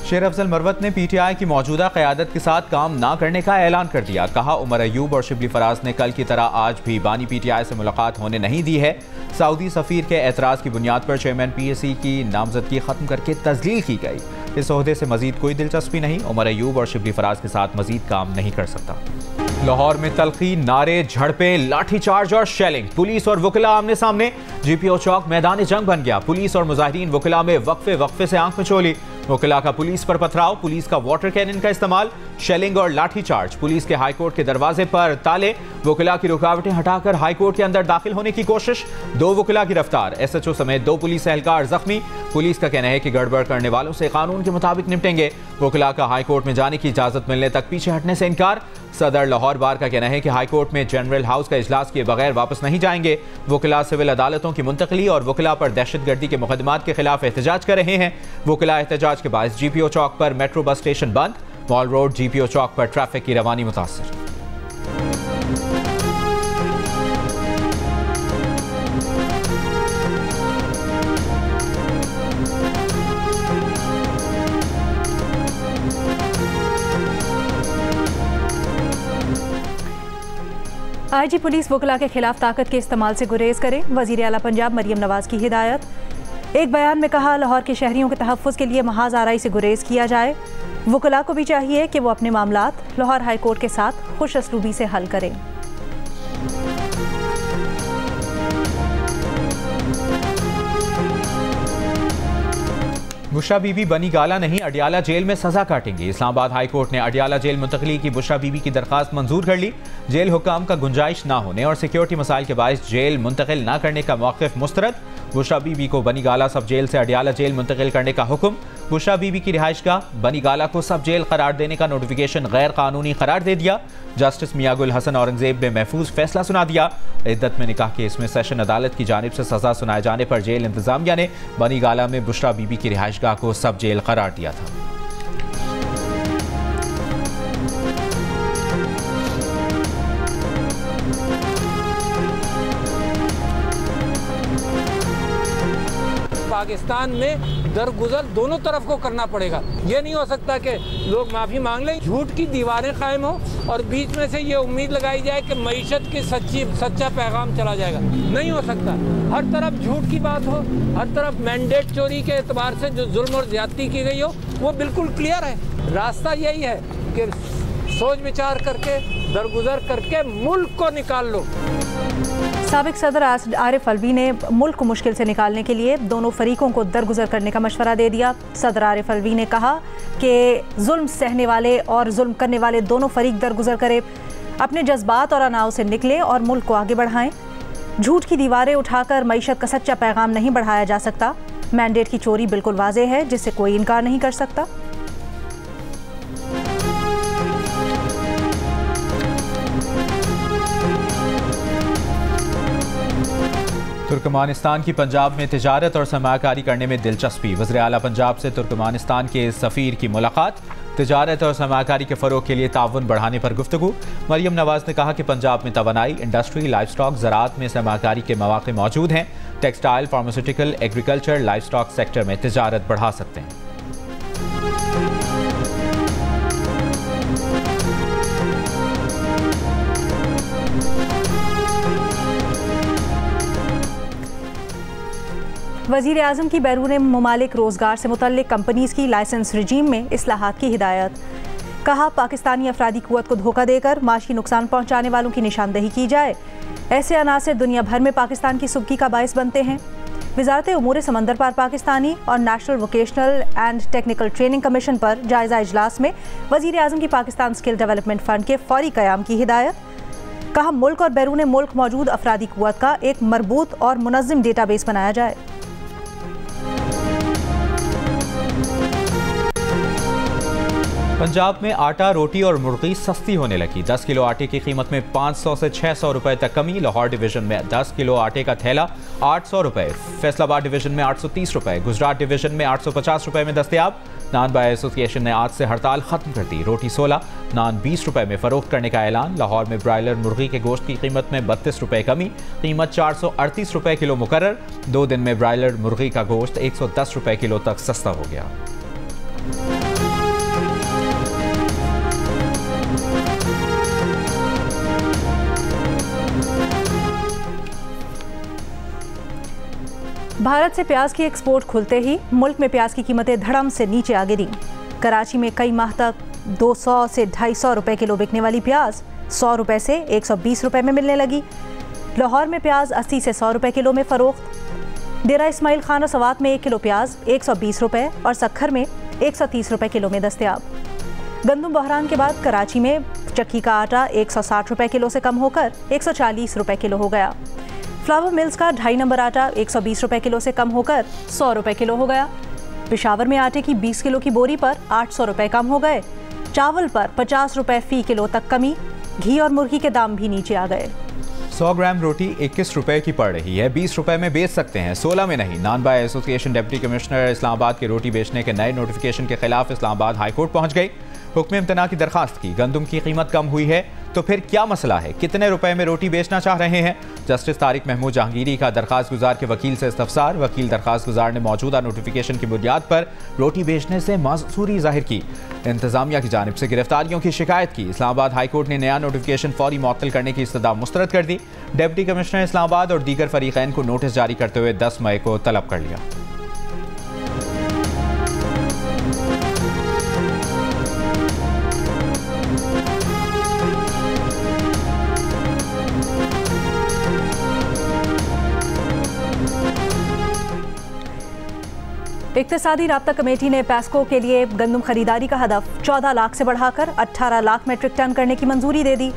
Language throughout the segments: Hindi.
शेर अफजल मरवत ने पीटीआई की मौजूदा क़यादत के साथ काम ना करने का ऐलान कर दिया। कहा, उमर अयूब और शिबली फराज ने कल की तरह आज भी बानी पीटीआई से मुलाकात होने नहीं दी है। सऊदी सफ़ीर के एतराज़ की बुनियाद पर चेयरमैन पीएसी की नामजदगी ख़त्म करके तस्लील की गई। इस ओहदे से मजीद कोई दिलचस्पी नहीं। उमर अयूब और शिबली फराज के साथ मजीद काम नहीं कर सकता। लाहौर में तलखी, नारे, झड़पें, लाठीचार्ज और शेलिंग। पुलिस और वकला आमने सामने। जीपीओ चौक मैदान जंग बन गया। पुलिस और मुजाहिरीन वकला में वक्फे से आंख मिचोली। वकला का पुलिस पर पथराव, पुलिस का वाटर कैनन का इस्तेमाल, शेलिंग और लाठीचार्ज। पुलिस के हाईकोर्ट के दरवाजे पर ताले। वकला की रुकावटें हटाकर हाईकोर्ट के अंदर दाखिल होने की कोशिश। 2 वकला गिरफ्तार। एसएचओ समेत 2 पुलिस एहलकार जख्मी। पुलिस का कहना है कि गड़बड़ करने वालों से कानून के मुताबिक निपटेंगे। वकला का हाईकोर्ट में जाने की इजाजत मिलने तक पीछे हटने से इनकार। सदर लाहौर बार का कहना है कि हाईकोर्ट में जनरल हाउस का इजलास किए बगैर वापस नहीं जाएंगे। वकला सिविल अदालतों की मुंतकली और वकला पर दहशतगर्दी के मुकदमात के खिलाफ एहतजाज कर रहे हैं। वकला एहतजाज के बाद जीपीओ चौक पर मेट्रो बस स्टेशन बंद। मॉल रोड, जीपीओ चौक पर ट्रैफिक की रवानी मुतासर। आईजी पुलिस वकला के खिलाफ ताकत के इस्तेमाल से गुरेज करें। वज़ीर आला पंजाब मरियम नवाज की हिदायत। एक बयान में कहा, लाहौर के शहरियों के तहफ़्फ़ुज़ के लिए महाज आराई से गुरेज किया जाए। वकला को भी चाहिए कि वो अपने मामलात लाहौर हाई कोर्ट के साथ खुश असलूबी से हल करें। बुशरा बीबी बनी गाला नहीं, अडियाला जेल में सजा काटेंगी। इस्लामाबाद हाई कोर्ट ने अडियाला जेल मुंतकली की बुशरा बीबी की दरखास्त मंजूर कर ली। जेल हुकाम का गुंजाइश ना होने और सिक्योरिटी मसाइल के बायस जेल मुंतकिल ना करने का मौक़िफ़ मुस्तरद। बुशरा बीबी को बनी गाला सब जेल से अडियाला जेल मुंतकिल करने का हुक्म। बुशरा बीबी की रिहाइशगाह बनी गाला को सब जेल करार देने का नोटिफिकेशन गैर कानूनी करार दे दिया। जस्टिस मियागुल हसन औरंगजेब ने महफूज फैसला सुना दिया। इद्दत में निकाह केस में सेशन अदालत की जानिब से सजा सुनाए जाने पर जेल इंतजामिया ने बनी गाला में बुशरा बीबी की रिहाइशगाह को सब जेल करार दिया था। पाकिस्तान में दरगुजर दोनों तरफ को करना पड़ेगा। ये नहीं हो सकता कि लोग माफ़ी मांग लें, झूठ की दीवारें कायम हो और बीच में से ये उम्मीद लगाई जाए कि मईशत की सच्चा पैगाम चला जाएगा। नहीं हो सकता। हर तरफ झूठ की बात हो, हर तरफ मैंडेट चोरी के एतबार से जो जुल्म और ज्यादती की गई हो वो बिल्कुल क्लियर है। रास्ता यही है कि सोच विचार करके दरगुजर करके मुल्क को निकाल लो। साबिक सदर आरिफ अलवी ने मुल्क को मुश्किल से निकालने के लिए दोनों फरीकों को दरगुजर करने का मशवरा दे दिया। सदर आरिफ अलवी ने कहा कि जुल्म सहने वाले और जुल्म करने वाले दोनों फरीक दरगुजर करें, अपने जज्बात और अनाव से निकलें और मुल्क को आगे बढ़ाएं। झूठ की दीवारें उठाकर मईशत का सच्चा पैगाम नहीं बढ़ाया जा सकता। मैंडेट की चोरी बिल्कुल वाज़ेह है, जिससे कोई इनकार नहीं कर सकता। तुर्कमानिस्तान की पंजाब में तिजारत और सरमायाकारी करने में दिलचस्पी। वज़ीर आला पंजाब से तुर्कमानिस्तान के सफ़ीर की मुलाकात। तिजारत और सरमायाकारी के फ़रोग़ के लिए ताउन बढ़ाने पर गुफ्तगू। मरियम नवाज ने कहा कि पंजाब में तवानाई, इंडस्ट्री, लाइफ स्टॉक, ज़राअत में सरमायाकारी के मौक़े मौजूद हैं। Textile, pharmaceutical, agriculture, life stock sector में तिजारत बढ़ा सकते हैं। वज़ीर आज़म की बैरून मुमालिक रोज़गार से मुतल्लिक़ कंपनीज़ की लाइसेंस रजीम में इस्लाहात की हिदायत। कहा, पाकिस्तानी अफरादी क़ुव्वत को धोखा देकर माशी नुकसान पहुँचाने वालों की निशानदही की जाए। ऐसे अनासर दुनिया भर में पाकिस्तान की सुबकी का बाइस बनते हैं। वज़ारत उमूर समंदर पार पाकिस्तानी और national vocational and technical training commission पर जायज़ा इजलास में वज़ीर आज़म की पाकिस्तान स्किल डेवलपमेंट फ़ंड के फ़ौरी क़याम की हिदायत। कहा, मुल्क और बैरून मुल्क मौजूद अफरादी क़ुव्वत का एक मरबूत और मुनज़्ज़म डेटाबेस बनाया जाए। पंजाब में आटा, रोटी और मुर्गी सस्ती होने लगी। 10 किलो आटे की कीमत में 500 से 600 रुपए तक कमी। लाहौर डिवीजन में 10 किलो आटे का थैला 800 रुपए, फैसलाबाद डिवीजन में 830 रुपए, गुजरात डिवीजन में 850 रुपए में दस्तयाब। नान बाय एसोसिएशन ने आज से हड़ताल खत्म कर दी। रोटी 16, नान 20 रुपए में फरोख्त करने का ऐलान। लाहौर में ब्रायलर मुर्गी के गोश्त की कीमत में 32 रुपए कमी, कीमत 438 रुपए किलो मुकर्रर। 2 दिन में ब्रायलर मुर्गी का गोश्त 110 रुपए किलो तक सस्ता हो गया। भारत से प्याज की एक्सपोर्ट खुलते ही मुल्क में प्याज की कीमतें धड़म से नीचे आ गिरी। कराची में कई माह तक 200 से 250 रुपए किलो बिकने वाली प्याज 100 रुपए से 120 रुपए में मिलने लगी। लाहौर में प्याज 80 से 100 रुपए किलो में फ़रोख्त। डेरा इस्माइल खान और सवात में 1 किलो प्याज 120 रुपए और सक्खर में 130 रुपए किलो में दस्तयाब। गंदम बहरान के बाद कराची में चक्की का आटा 160 रुपए किलो से कम होकर 140 रुपए किलो हो गया। फ्लावर मिल्स का 2.5 नंबर आटा 120 रुपए किलो से कम होकर 100 रुपए किलो हो गया। पेशावर में आटे की 20 किलो की बोरी पर 800 रुपए कम हो गए। चावल पर 50 रुपए फी किलो तक कमी। घी और मुर्गी के दाम भी नीचे आ गए। 100 ग्राम रोटी 21 रुपए की पड़ रही है, 20 रुपए में बेच सकते हैं, 16 में नहीं। नान बाय एसोसिएशन डिप्टी कमिश्नर इस्लामाबाद के रोटी बेचने के नए नोटिफिकेशन के खिलाफ इस्लामाबाद हाईकोर्ट पहुंच गई। हुक्म इम्तना की दरखास्त की। गंदम की कीमत कम हुई है तो फिर क्या मसला है, कितने रुपए में रोटी बेचना चाह रहे हैं? जस्टिस तारिक महमूद जहांगीरी का दरखास्त गुजार के वकील से इस्तफसार। वकील दरखास्त गुजार ने मौजूदा नोटिफिकेशन की बुनियाद पर रोटी बेचने से मासूरी जाहिर की। इंतजामिया की जानिब से गिरफ्तारियों की शिकायत की। इस्लामाबाद हाईकोर्ट ने नया नोटिफिकेशन फौरी मुअत्तल करने की इस्तदा मुस्तरद कर दी। डिप्टी कमिश्नर इस्लामाबाद और दीगर फरीकैन को नोटिस जारी करते हुए 10 मई को तलब कर लिया। इक्तिसादी राब्ता कमेटी ने पैस्को के लिए गंदम खरीदारी का हदफ 14 लाख से बढ़ाकर 18 लाख मेट्रिक टन करने की मंजूरी दे दी।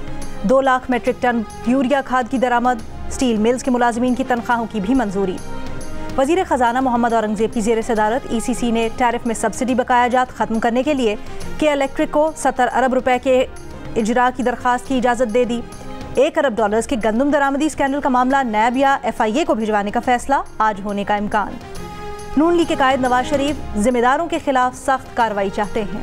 2 लाख मेट्रिक टन यूरिया खाद की दरामद। स्टील मिल्स के मुलाजिमीन की तनख्वाहों की भी मंजूरी। वजीर खजाना मोहम्मद औरंगजेब की जेर सदारत ECC ने टैरिफ में सब्सिडी बकाया जात खत्म करने के लिए के इलेक्ट्रिक को 70 अरब रुपए के इजरा की दरखास्त की इजाज़त दे दी। $1 अरब के गंदम दरामदी स्कैंडल का मामला नैब या FIA को भिजवाने का फैसला आज होने का इम्कान। नून लीग के कायद नवाज शरीफ जिम्मेदारों के खिलाफ सख्त कार्रवाई चाहते हैं।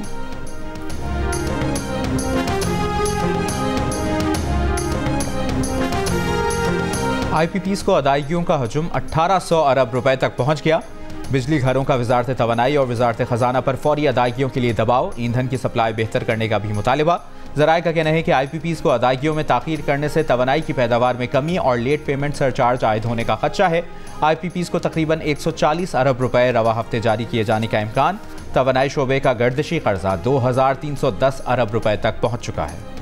IPPs को अदायगियों का हजम 1800 अरब रुपए तक पहुंच गया। बिजली घरों का वजारत तवानाई और वजारत खजाना पर फौरी अदायगियों के लिए दबाव। ईंधन की सप्लाई बेहतर करने का भी मुतालिबा। ज़राए का कहना है कि IPPs को अदायगियों में ताख़ीर करने से तवानाई की पैदावार में कमी और लेट पेमेंट सरचार्ज आयद होने का खदशा है। IPPs को तकरीबन 140 अरब रुपए रवा हफ्ते जारी किए जाने का इम्कान। तवानाई शोबे का गर्दिशी कर्जा 2310 अरब रुपए तक पहुँच चुका है।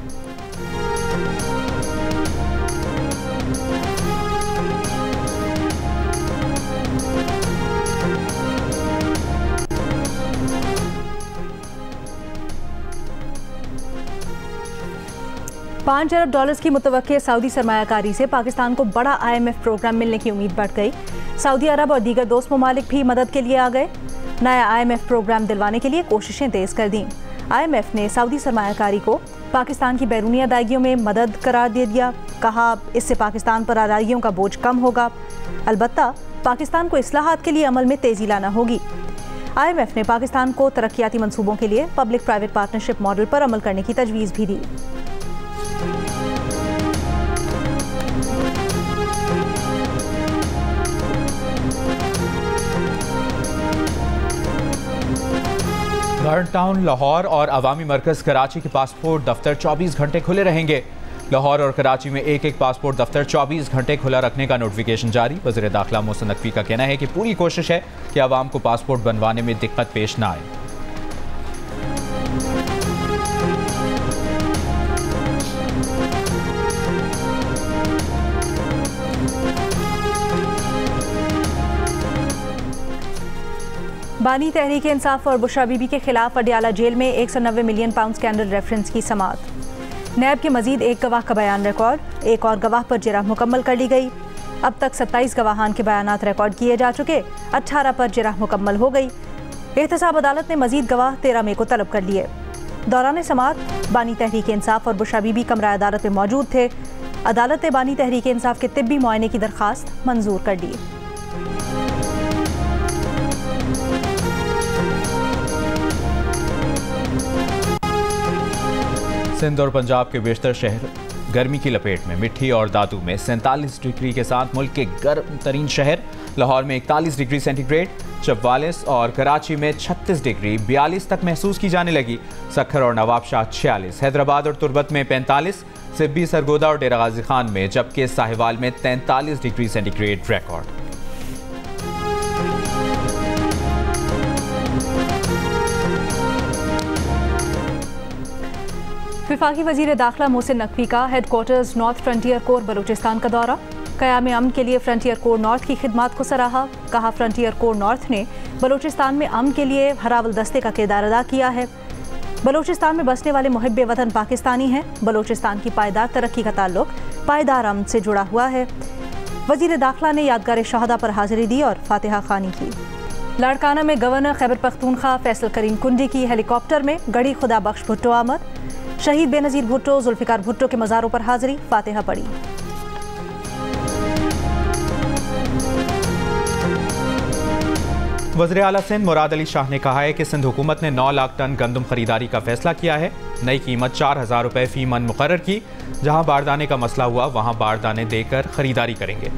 $5 अरब की मुतवक्के सऊदी सरमायाकारी से पाकिस्तान को बड़ा IMF प्रोग्राम मिलने की उम्मीद बढ़ गई। सऊदी अरब और दीगर दोस्त ममालिक भी मदद के लिए आ गए। नया IMF प्रोग्राम दिलवाने के लिए कोशिशें तेज़ कर दी। IMF ने सऊदी सरमायाकारी को पाकिस्तान की बैरूनी अदायगियों में मदद करार दे दिया। कहा इससे पाकिस्तान पर अदायगियों का बोझ कम होगा। अलबत्ता पाकिस्तान को इस्लाहात के लिए अमल में तेज़ी लाना होगी। IMF ने पाकिस्तान को तरक्याती मंसूबों के लिए पब्लिक प्राइवेट पार्टनरशिप मॉडल पर अमल करने की तजवीज़ भी दी। गार्ड टाउन लाहौर और अवामी मरकज़ कराची के पासपोर्ट दफ्तर 24 घंटे खुले रहेंगे। लाहौर और कराची में एक पासपोर्ट दफ्तर 24 घंटे खुला रखने का नोटिफिकेशन जारी। वज़ीर दाखिला मोहसिन नकवी का कहना है कि पूरी कोशिश है कि आवाम को पासपोर्ट बनवाने में दिक्कत पेश ना आए। बानी तहरीक इंसाफ और बुशरा बीबी के खिलाफ अडियाला जेल में 190 मिलियन पाउंड स्कैंडल रेफरेंस की समाअत। नैब के मजीद एक गवाह का बयान रिकॉर्ड। एक और गवाह पर जिरह मुकम्मल कर ली गई। अब तक 27 गवाहान के बयानात रिकॉर्ड किए जा चुके। 18 पर जिरह मुकम्मल हो गई। एहतसाब अदालत ने मजीद गवाह 13 मई को तलब कर लिए। दौरान समाअत बानी तहरीक इंसाफ और बुशरा बीबी कमरा अदालत में मौजूद थे। अदालत ने बानी तहरीक इंसाफ के तिब्बी मुआयने की दरख्वास्त मंजूर कर दी। सिंध और पंजाब के बेशतर शहर गर्मी की लपेट में। मिट्टी और दादू में 47 डिग्री के साथ मुल्क के गर्म तरीन शहर। लाहौर में 41 डिग्री सेंटीग्रेड, 44 और कराची में 36 डिग्री 42 तक महसूस की जाने लगी। सक्खर और नवाबशाह 46, हैदराबाद और तुर्बत में 45, सिब्बी, सरगोदा और डेरा गाजी खान में, जबकि साहिवाल में 43 डिग्री सेंटीग्रेड रिकॉर्ड। वफाकी वजीर दाखिला मोहसिन नकवी का headquarters north frontier core Balochistan का दौरा। क़याम अमन के लिए फ्रंटियर कोर नॉर्थ की खिदमात को सराहा। कहा फ्रंटियर कोर नॉर्थ ने बलूचिस्तान में अमन के लिए हरावल दस्ते का किरदार अदा किया है। बलूचिस्तान में बसने वाले मुहिब्बे वतन पाकिस्तानी हैं। बलूचिस्तान की पायदार तरक्की का ताल्लुक पायदार अमन से जुड़ा हुआ है। वजीर दाखिला ने यादगार शहदा पर हाजिरी दी और फातिहा खानी की। लाड़काना में गवर्नर खैबर पख्तूनख्वा फैसल करीम कुंडी की हेलीकॉप्टर में गढ़ी खुदा बख्श भुट्टो आमद। शहीद बेनज़ीर भुट्टो जुल्फ़िकार भुट्टो के मज़ारों पर हाजिरी, फातिहा पढ़ी। वज़ीर आला सिंध मुराद अली शाह ने कहा है कि सिंध हुकूमत ने 9 लाख टन गंदम खरीदारी का फैसला किया है। नई कीमत 4000 रुपये फी मन मुकर्रर की। जहां बारदाने का मसला हुआ वहां बारदाने देकर खरीदारी करेंगे।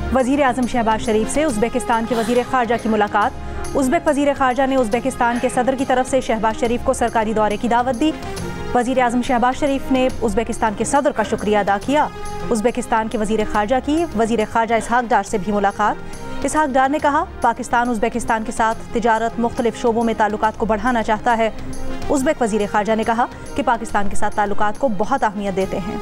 वज़ीर आज़म शहबाज शरीफ से उज़्बेकिस्तान के वज़ीर ख़ारजा की मुलाकात। उज़्बेक वज़ीर ख़ारजा ने उज़्बेकिस्तान के सदर की तरफ से शहबाज शरीफ को सरकारी दौरे की दावत दी। वज़ीर आज़म शहबाज शरीफ ने उज़्बेकिस्तान के सदर का शुक्रिया अदा किया। उज़्बेकिस्तान के वज़ीर ख़ारजा की वज़ीर ख़ारजा इसहाक डार से भी मुलाकात। इसहाक डार ने कहा पाकिस्तान उज़्बेकिस्तान के साथ तिजारत मुख्तलिफ शोबों में ताल्लुकात को बढ़ाना चाहता है। उज़्बेक वज़ीर ख़ारजा ने कहा कि पाकिस्तान के साथ ताल्लुकात को बहुत अहमियत देते हैं।